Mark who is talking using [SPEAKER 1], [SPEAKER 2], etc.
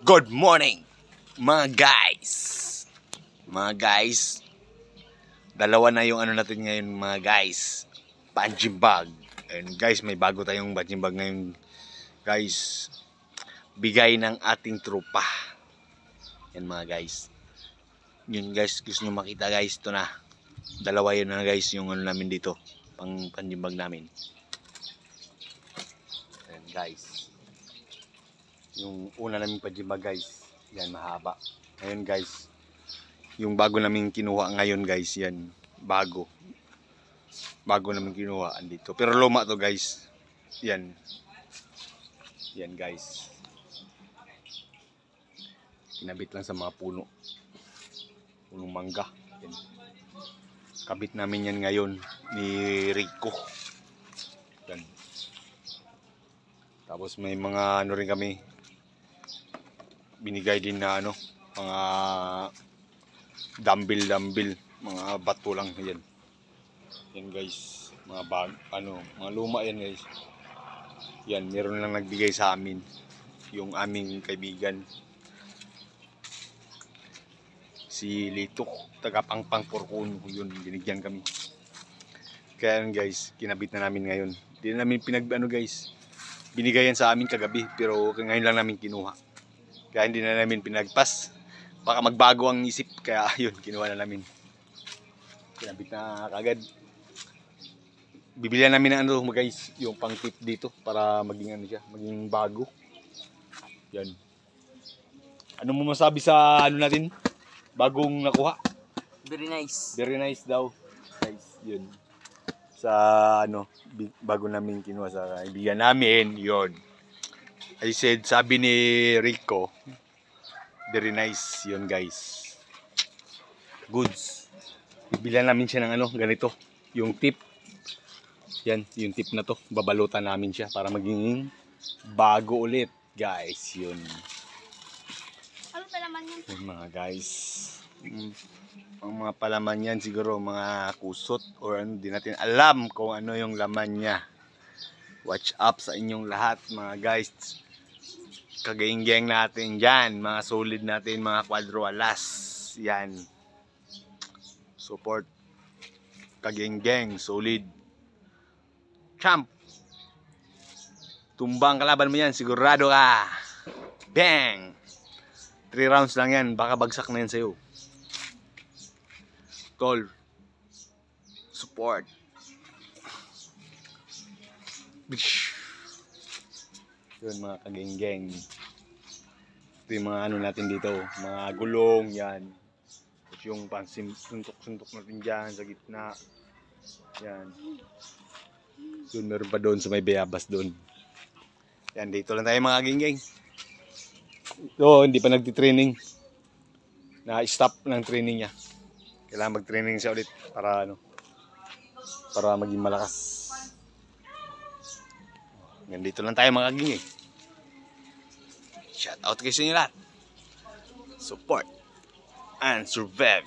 [SPEAKER 1] Good morning mga guys. Dalawa na yung ano natin ngayon mga guys, punching bag. And guys, may bago tayong punching bag ngayon guys, bigay ng ating tropa. Yan mga guys. Yun guys, gusto nyo makita guys, ito na. Dalawa yun na guys, yung ano namin dito, pang punching bag namin. Yan guys, yung una namin punching bag guys, yan mahaba. Ngayon guys, yung bago namin kinuha ngayon guys, yan bago namin kinuha andito, pero luma to guys. Yan guys, kinabit lang sa mga punong mangga. Yan. Kabit namin yan ngayon ni Rico. Yan. Tapos may mga ano rin kami binigay din na ano, mga dumbbell, mga bato lang yan. Yan guys, mga bag, ano, mga luma yan guys. Yan, meron lang nagbigay sa amin, yung aming kaibigan si Litok, taga Pangpang Porcon, yun, binigyan kami. Kaya yan guys, kinabit na namin ngayon. Hindi na namin guys, binigayan sa amin kagabi, pero ngayon lang namin kinuha. Kaya hindi na namin pinagpas, baka magbago ang isip, kaya yun, kinuha na namin. Kinabit na kagad. Bibilihan namin ng ano guys, yung pang tip dito para maging ano siya, maging bago. Yan. Ano mo masabi sa ano natin? Bagong nakuha?
[SPEAKER 2] Very nice.
[SPEAKER 1] Very nice daw. Guys, yun. Sa ano, bago namin kinuha sa kaibigan namin, yun. I said, sabi ni Rico, very nice yun guys. Goods. Bibilihan namin siya ng ano, ganito. Yung tip. Yan, yung tip na to. Babalutan namin siya para maging bago ulit. Guys, yun.
[SPEAKER 2] Ano palaman yan?
[SPEAKER 1] Yun mga guys. Ang mga palaman yan siguro mga kusot or ano, di natin alam kung ano yung laman niya. Watch up sa inyong lahat mga guys. Kagaing-gang natin dyan, mga solid natin, mga quadro alas. Yan. Support. Kagaing-gang, solid. Champ. Tumbang kalaban mo yan, sigurado ka. Bang! 3 rounds lang yan, baka bagsak na yan sa'yo. Tol. Support. Yun mga kageng-geng. Ito yung mga ano natin dito, mga gulong yan. At yung suntok-suntok natin dyan sa gitna. Yan. Doon meron pa doon sa may bayabas doon. Yan, dito lang tayo mga geng-geng. So, hindi pa nagtitraining. Na-stop ng training niya. Kailangan mag-training siya ulit para ano, para maging malakas. Nandito lang tayo mga geng-geng. Shout out kayo sa inyo lahat. Support and survive.